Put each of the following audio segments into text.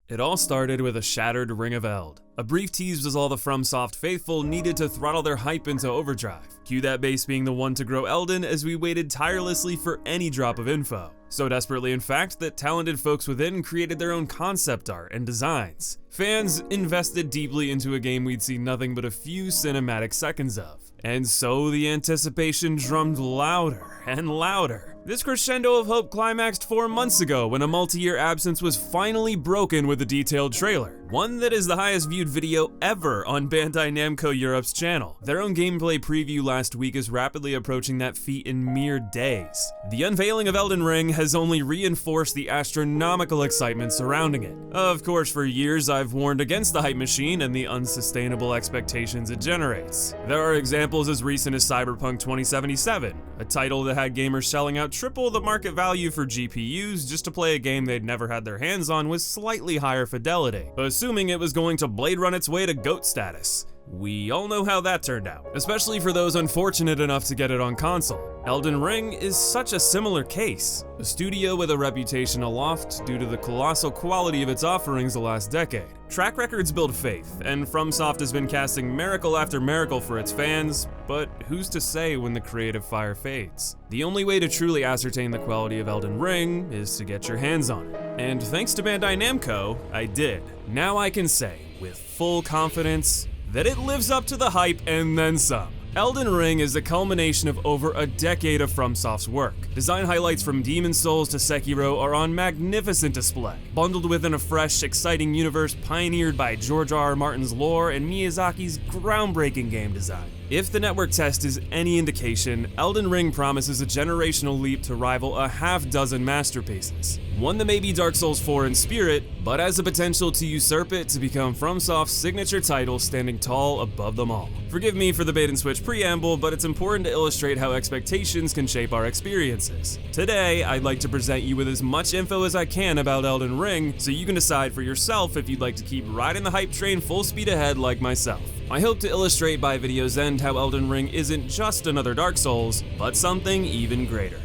It all started with a shattered Ring of Eld. A brief tease was all the FromSoft faithful needed to throttle their hype into overdrive. Cue that base being the one to grow Elden as we waited tirelessly for any drop of info. So desperately in fact that talented folks within created their own concept art and designs. Fans invested deeply into a game we'd see nothing but a few cinematic seconds of. And so the anticipation drummed louder and louder. This crescendo of hope climaxed 4 months ago when a multi-year absence was finally broken with a detailed trailer. One that is the highest viewed video ever on Bandai Namco Europe's channel. Their own gameplay preview last week is rapidly approaching that feat in mere days. The unveiling of Elden Ring has only reinforced the astronomical excitement surrounding it. Of course, for years I've warned against the hype machine and the unsustainable expectations it generates. There are examples as recent as Cyberpunk 2077, a title that had gamers shelling out triple the market value for GPUs just to play a game they'd never had their hands on with slightly higher fidelity, assuming it was going to Blade Run its way to GOAT status. We all know how that turned out, especially for those unfortunate enough to get it on console. Elden Ring is such a similar case. A studio with a reputation aloft due to the colossal quality of its offerings the last decade. Track records build faith, and FromSoft has been casting miracle after miracle for its fans, but who's to say when the creative fire fades? The only way to truly ascertain the quality of Elden Ring is to get your hands on it. And thanks to Bandai Namco, I did. Now I can say, with full confidence, that it lives up to the hype and then some. Elden Ring is the culmination of over a decade of FromSoft's work. Design highlights from Demon's Souls to Sekiro are on magnificent display, bundled within a fresh, exciting universe pioneered by George R.R. Martin's lore and Miyazaki's groundbreaking game design. If the network test is any indication, Elden Ring promises a generational leap to rival a half-dozen masterpieces. One that may be Dark Souls 4 in spirit, but has the potential to usurp it to become FromSoft's signature title standing tall above them all. Forgive me for the bait-and-switch preamble, but it's important to illustrate how expectations can shape our experiences. Today, I'd like to present you with as much info as I can about Elden Ring, so you can decide for yourself if you'd like to keep riding the hype train full speed ahead like myself. I hope to illustrate by video's end how Elden Ring isn't just another Dark Souls, but something even greater.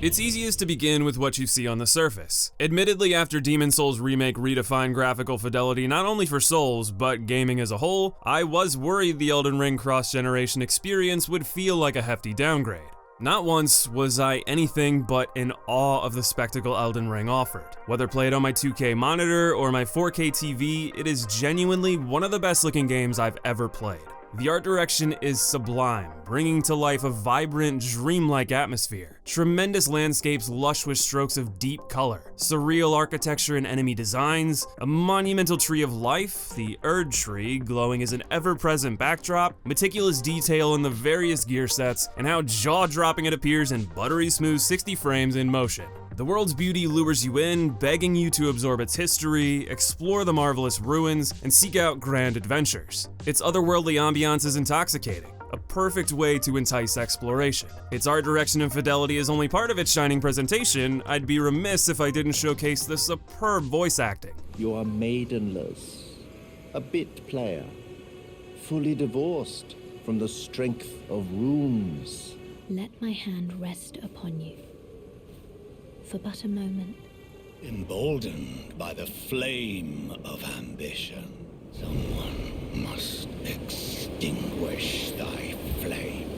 It's easiest to begin with what you see on the surface. Admittedly, after Demon's Souls Remake redefined graphical fidelity not only for Souls, but gaming as a whole, I was worried the Elden Ring cross-generation experience would feel like a hefty downgrade. Not once was I anything but in awe of the spectacle Elden Ring offered. Whether played on my 2K monitor or my 4K TV, it is genuinely one of the best looking games I've ever played. The art direction is sublime, bringing to life a vibrant, dreamlike atmosphere. Tremendous landscapes lush with strokes of deep color, surreal architecture and enemy designs, a monumental tree of life, the Erd tree glowing as an ever-present backdrop, meticulous detail in the various gear sets, and how jaw-dropping it appears in buttery smooth 60 frames in motion. The world's beauty lures you in, begging you to absorb its history, explore the marvelous ruins, and seek out grand adventures. Its otherworldly ambiance is intoxicating, a perfect way to entice exploration. Its art direction and fidelity is only part of its shining presentation. I'd be remiss if I didn't showcase the superb voice acting. You are maidenless, a bit player, fully divorced from the strength of runes. Let my hand rest upon you. For but a moment. Emboldened by the flame of ambition, someone must extinguish thy flame.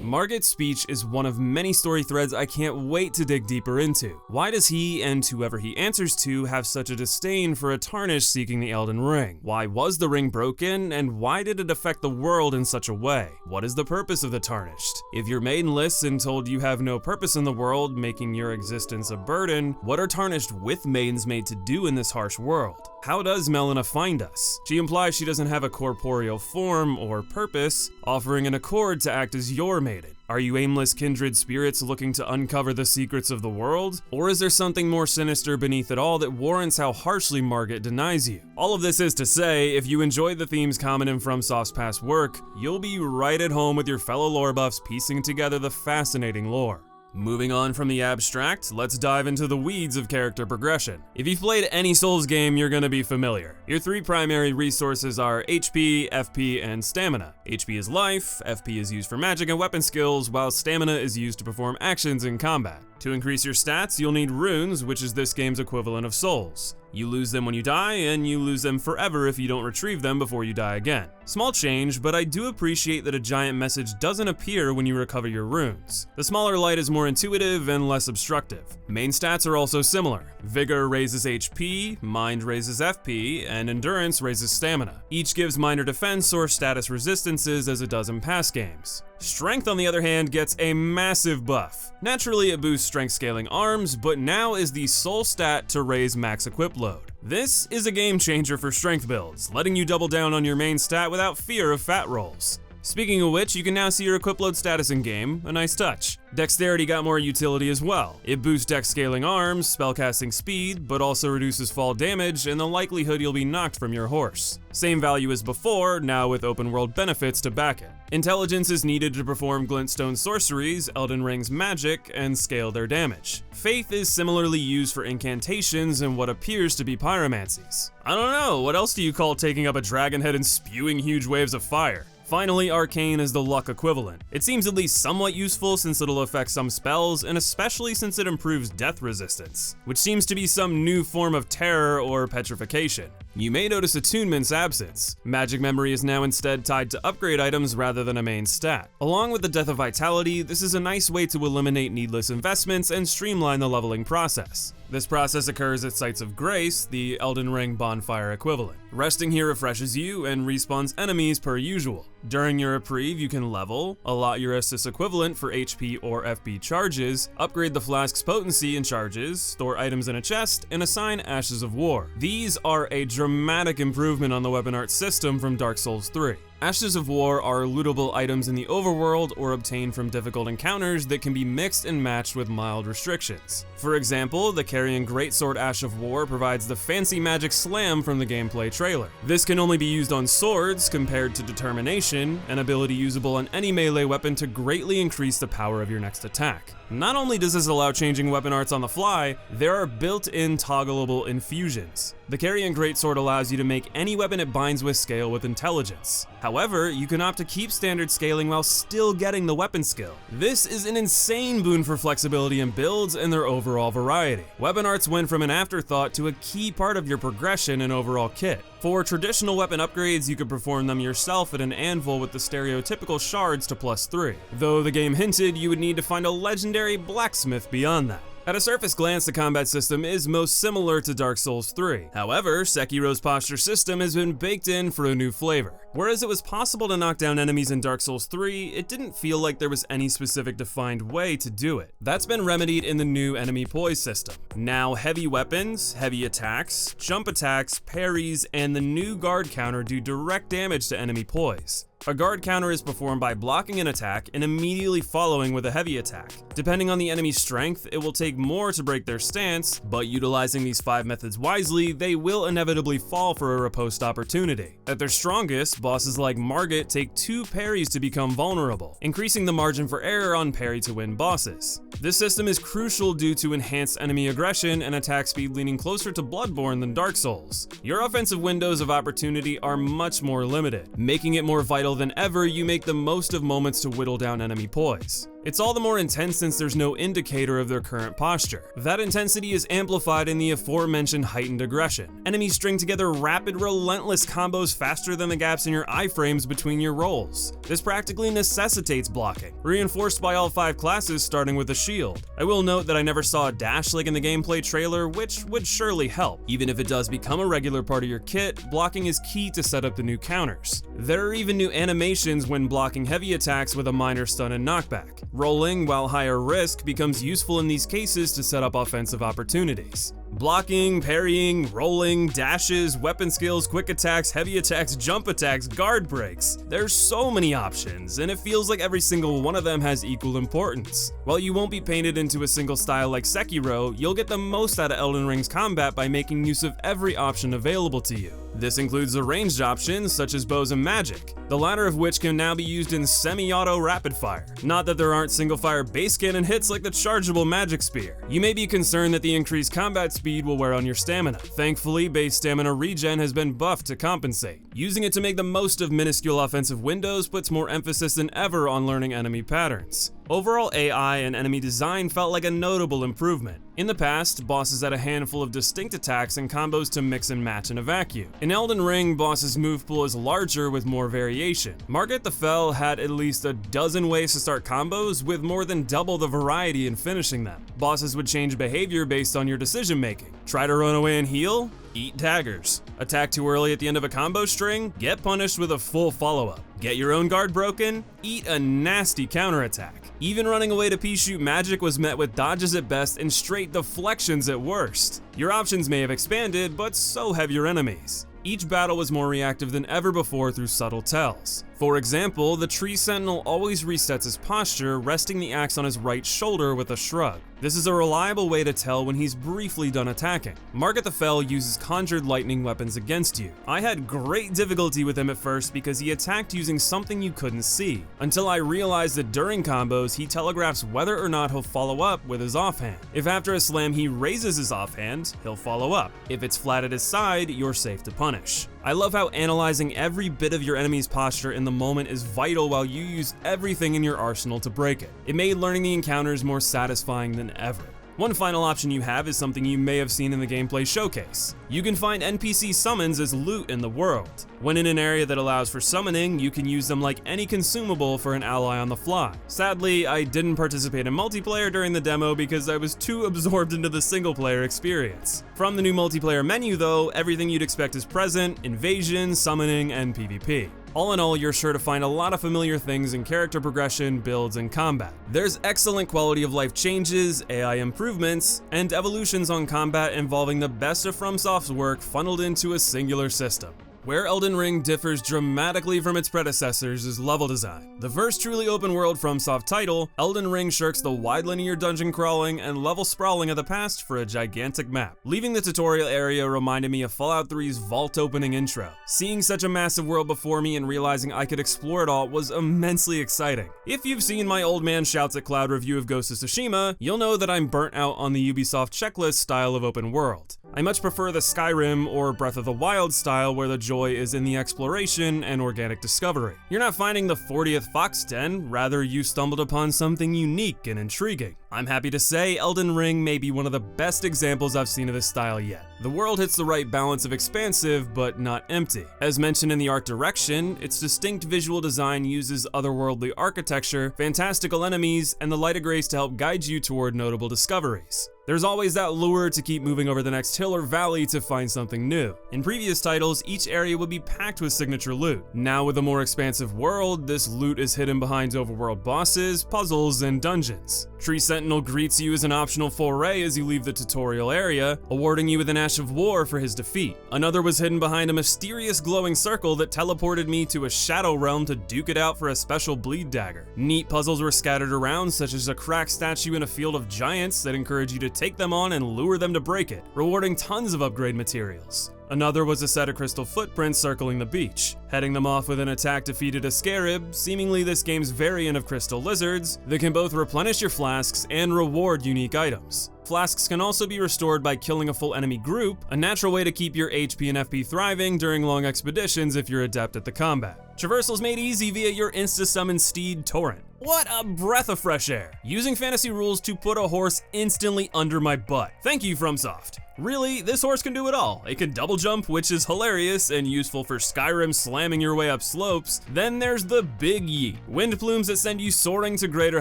Margit's speech is one of many story threads I can't wait to dig deeper into. Why does he, and whoever he answers to, have such a disdain for a Tarnish seeking the Elden Ring? Why was the ring broken, and why did it affect the world in such a way? What is the purpose of the Tarnished? If you're maidenless and told you have no purpose in the world, making your existence a burden, what are Tarnished with maidens made to do in this harsh world? How does Melina find us? She implies she doesn't have a corporeal form or purpose, offering an accord to act as your maiden. Are you aimless kindred spirits looking to uncover the secrets of the world? Or is there something more sinister beneath it all that warrants how harshly Margit denies you? All of this is to say, if you enjoy the themes common in FromSoft's past work, you'll be right at home with your fellow lore buffs piecing together the fascinating lore. Moving on from the abstract, let's dive into the weeds of character progression. If you've played any Souls game, you're gonna be familiar. Your three primary resources are HP, FP, and stamina. HP is life, FP is used for magic and weapon skills, while stamina is used to perform actions in combat. To increase your stats, you'll need runes, which is this game's equivalent of souls. You lose them when you die, and you lose them forever if you don't retrieve them before you die again. Small change, but I do appreciate that a giant message doesn't appear when you recover your runes. The smaller light is more intuitive and less obstructive. Main stats are also similar. Vigor raises HP, Mind raises FP, and Endurance raises stamina. Each gives minor defense or status resistances as it does in past games. Strength, on the other hand, gets a massive buff. Naturally, it boosts strength scaling arms, but now is the sole stat to raise max equip load. This is a game changer for strength builds, letting you double down on your main stat without fear of fat rolls. Speaking of which, you can now see your equip load status in game, a nice touch. Dexterity got more utility as well. It boosts dex scaling arms, spellcasting speed, but also reduces fall damage and the likelihood you'll be knocked from your horse. Same value as before, now with open world benefits to back it. Intelligence is needed to perform glintstone sorceries, Elden Ring's magic, and scale their damage. Faith is similarly used for incantations and what appears to be pyromancies. I don't know, what else do you call taking up a dragon head and spewing huge waves of fire? Finally, Arcane is the luck equivalent. It seems at least somewhat useful since it'll affect some spells, and especially since it improves death resistance, which seems to be some new form of terror or petrification. You may notice Attunement's absence. Magic Memory is now instead tied to upgrade items rather than a main stat. Along with the Death of Vitality, this is a nice way to eliminate needless investments and streamline the leveling process. This process occurs at Sites of Grace, the Elden Ring bonfire equivalent. Resting here refreshes you and respawns enemies per usual. During your reprieve, you can level, allot your assist equivalent for HP or FP charges, upgrade the flask's potency and charges, store items in a chest, and assign Ashes of War. These are a dramatic improvement on the weapon art system from Dark Souls 3. Ashes of War are lootable items in the overworld or obtained from difficult encounters that can be mixed and matched with mild restrictions. For example, the Carrion Greatsword Ash of War provides the fancy magic slam from the gameplay trailer. This can only be used on swords compared to Determination, an ability usable on any melee weapon to greatly increase the power of your next attack. Not only does this allow changing weapon arts on the fly, there are built-in toggleable infusions. The Carrion Greatsword allows you to make any weapon it binds with scale with intelligence. However, you can opt to keep standard scaling while still getting the weapon skill. This is an insane boon for flexibility in builds and their overall variety. Weapon arts went from an afterthought to a key part of your progression and overall kit. For traditional weapon upgrades, you could perform them yourself at an anvil with the stereotypical shards to +3, though the game hinted you would need to find a legendary blacksmith beyond that. At a surface glance, the combat system is most similar to Dark Souls 3. However, Sekiro's posture system has been baked in for a new flavor. Whereas it was possible to knock down enemies in Dark Souls 3, it didn't feel like there was any specific defined way to do it. That's been remedied in the new enemy poise system. Now, heavy weapons, heavy attacks, jump attacks, parries, and the new guard counter do direct damage to enemy poise. A guard counter is performed by blocking an attack and immediately following with a heavy attack. Depending on the enemy's strength, it will take more to break their stance, but utilizing these 5 methods wisely, they will inevitably fall for a riposte opportunity. At their strongest, bosses like Margit take 2 parries to become vulnerable, increasing the margin for error on parry to win bosses. This system is crucial due to enhanced enemy aggression and attack speed leaning closer to Bloodborne than Dark Souls. Your offensive windows of opportunity are much more limited, making it more vital than ever you make the most of moments to whittle down enemy poise. It's all the more intense since there's no indicator of their current posture. That intensity is amplified in the aforementioned heightened aggression. Enemies string together rapid, relentless combos faster than the gaps in your iframes between your rolls. This practically necessitates blocking, reinforced by all 5 classes starting with a shield. I will note that I never saw a dash like in the gameplay trailer, which would surely help. Even if it does become a regular part of your kit, blocking is key to set up the new counters. There are even new animations when blocking heavy attacks with a minor stun and knockback. Rolling, while higher risk, becomes useful in these cases to set up offensive opportunities. Blocking, parrying, rolling, dashes, weapon skills, quick attacks, heavy attacks, jump attacks, guard breaks. There's so many options, and it feels like every single one of them has equal importance. While you won't be painted into a single style like Sekiro, you'll get the most out of Elden Ring's combat by making use of every option available to you. This includes the ranged options such as bows and magic, the latter of which can now be used in semi-auto rapid fire. Not that there aren't single fire base cannon hits like the chargeable magic spear. You may be concerned that the increased combat speed will wear on your stamina. Thankfully, base stamina regen has been buffed to compensate. Using it to make the most of minuscule offensive windows puts more emphasis than ever on learning enemy patterns. Overall AI and enemy design felt like a notable improvement. In the past, bosses had a handful of distinct attacks and combos to mix and match in a vacuum. In Elden Ring, bosses' move pool is larger with more variation. Margit the Fell had at least a dozen ways to start combos with more than double the variety in finishing them. Bosses would change behavior based on your decision making. Try to run away and heal? Eat daggers. Attack too early at the end of a combo string? Get punished with a full follow-up. Get your own guard broken? Eat a nasty counterattack. Even running away to pea-shoot magic was met with dodges at best and straight deflections at worst. Your options may have expanded, but so have your enemies. Each battle was more reactive than ever before through subtle tells. For example, the tree sentinel always resets his posture, resting the axe on his right shoulder with a shrug. This is a reliable way to tell when he's briefly done attacking. Margit the Fell uses conjured lightning weapons against you. I had great difficulty with him at first because he attacked using something you couldn't see, until I realized that during combos he telegraphs whether or not he'll follow up with his offhand. If after a slam he raises his offhand, he'll follow up. If it's flat at his side, you're safe to punish. I love how analyzing every bit of your enemy's posture in the moment is vital while you use everything in your arsenal to break it. It made learning the encounters more satisfying than ever. One final option you have is something you may have seen in the gameplay showcase. You can find NPC summons as loot in the world. When in an area that allows for summoning, you can use them like any consumable for an ally on the fly. Sadly, I didn't participate in multiplayer during the demo because I was too absorbed into the single player experience. From the new multiplayer menu though, everything you'd expect is present: invasion, summoning, and PvP. All in all, you're sure to find a lot of familiar things in character progression, builds, and combat. There's excellent quality of life changes, AI improvements, and evolutions on combat involving the best of FromSoft's work funneled into a singular system. Where Elden Ring differs dramatically from its predecessors is level design. The first truly open world FromSoft title, Elden Ring shirks the wide linear dungeon crawling and level sprawling of the past for a gigantic map. Leaving the tutorial area reminded me of Fallout 3's vault opening intro. Seeing such a massive world before me and realizing I could explore it all was immensely exciting. If you've seen my old man shouts at cloud review of Ghost of Tsushima, you'll know that I'm burnt out on the Ubisoft checklist style of open world. I much prefer the Skyrim or Breath of the Wild style where the joy is in the exploration and organic discovery. You're not finding the 40th fox den, rather you stumbled upon something unique and intriguing. I'm happy to say Elden Ring may be one of the best examples I've seen of this style yet. The world hits the right balance of expansive but not empty. As mentioned in the art direction, its distinct visual design uses otherworldly architecture, fantastical enemies, and the light of grace to help guide you toward notable discoveries. There's always that lure to keep moving over the next hill or valley to find something new. In previous titles, each area would be packed with signature loot. Now with a more expansive world, this loot is hidden behind overworld bosses, puzzles, and dungeons. Tree Sentinel greets you as an optional foray as you leave the tutorial area, awarding you with an Ash of War for his defeat. Another was hidden behind a mysterious glowing circle that teleported me to a shadow realm to duke it out for a special bleed dagger. Neat puzzles were scattered around, such as a cracked statue in a field of giants that encourage you to take them on and lure them to break it, rewarding tons of upgrade materials. Another was a set of crystal footprints circling the beach. Heading them off with an attack defeated a scarab, seemingly this game's variant of crystal lizards, that can both replenish your flasks and reward unique items. Flasks can also be restored by killing a full enemy group, a natural way to keep your HP and FP thriving during long expeditions if you're adept at the combat. Traversal's made easy via your insta-summon steed Torrent. What a breath of fresh air! Using fantasy rules to put a horse instantly under my butt. Thank you, FromSoft. Really, this horse can do it all. It can double jump, which is hilarious and useful for Skyrim slamming your way up slopes. Then there's the big yeet, wind plumes that send you soaring to greater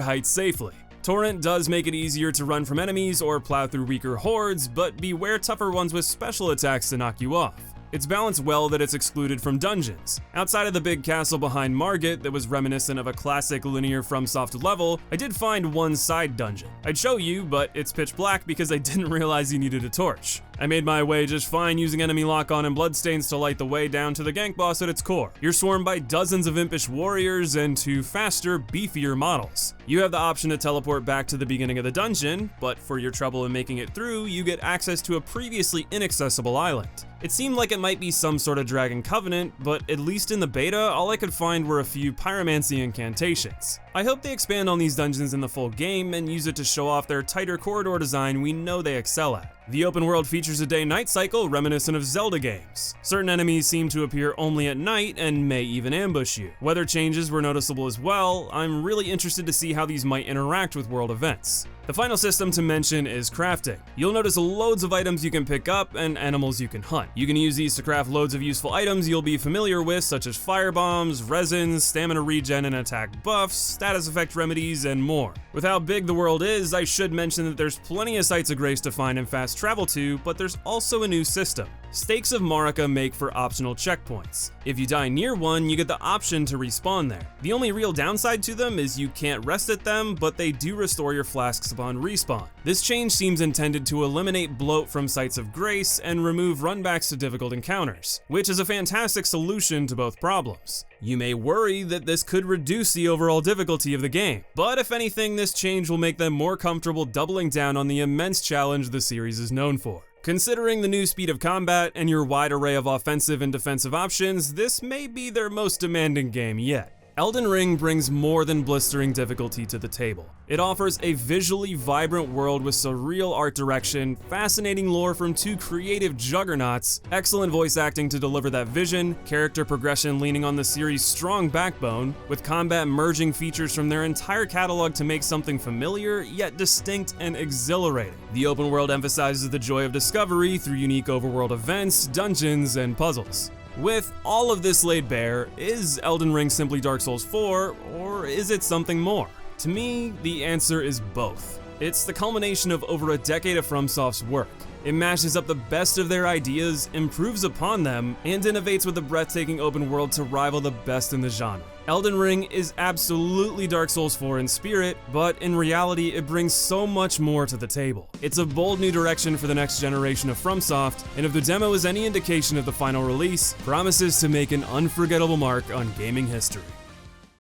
heights safely. Torrent does make it easier to run from enemies or plow through weaker hordes, but beware tougher ones with special attacks to knock you off. It's balanced well that it's excluded from dungeons. Outside of the big castle behind Margit that was reminiscent of a classic linear FromSoft level, I did find one side dungeon. I'd show you, but it's pitch black because I didn't realize you needed a torch. I made my way just fine using enemy lock-on and bloodstains to light the way down to the gank boss at its core. You're swarmed by dozens of impish warriors and two faster, beefier models. You have the option to teleport back to the beginning of the dungeon, but for your trouble in making it through, you get access to a previously inaccessible island. It seemed like it might be some sort of Dragon Covenant, but at least in the beta, all I could find were a few pyromancy incantations. I hope they expand on these dungeons in the full game and use it to show off their tighter corridor design we know they excel at. The open world features a day-night cycle reminiscent of Zelda games. Certain enemies seem to appear only at night and may even ambush you. Weather changes were noticeable as well. I'm really interested to see how these might interact with world events. The final system to mention is crafting. You'll notice loads of items you can pick up and animals you can hunt. You can use these to craft loads of useful items you'll be familiar with, such as fire bombs, resins, stamina regen and attack buffs, status effect remedies, and more. With how big the world is, I should mention that there's plenty of sites of grace to find and fast travel to, but there's also a new system. Stakes of Marika make for optional checkpoints. If you die near one, you get the option to respawn there. The only real downside to them is you can't rest at them, but they do restore your flasks upon respawn. This change seems intended to eliminate bloat from sites of grace and remove runbacks to difficult encounters, which is a fantastic solution to both problems. You may worry that this could reduce the overall difficulty of the game, but if anything, this change will make them more comfortable doubling down on the immense challenge the series is known for. Considering the new speed of combat and your wide array of offensive and defensive options, this may be their most demanding game yet. Elden Ring brings more than blistering difficulty to the table. It offers a visually vibrant world with surreal art direction, fascinating lore from two creative juggernauts, excellent voice acting to deliver that vision, character progression leaning on the series' strong backbone, with combat merging features from their entire catalog to make something familiar, yet distinct and exhilarating. The open world emphasizes the joy of discovery through unique overworld events, dungeons, and puzzles. With all of this laid bare, is Elden Ring simply Dark Souls 4, or is it something more? To me, the answer is both. It's the culmination of over a decade of FromSoft's work. It mashes up the best of their ideas, improves upon them, and innovates with a breathtaking open world to rival the best in the genre. Elden Ring is absolutely Dark Souls 4 in spirit, but in reality it brings so much more to the table. It's a bold new direction for the next generation of FromSoft, and if the demo is any indication of the final release, promises to make an unforgettable mark on gaming history.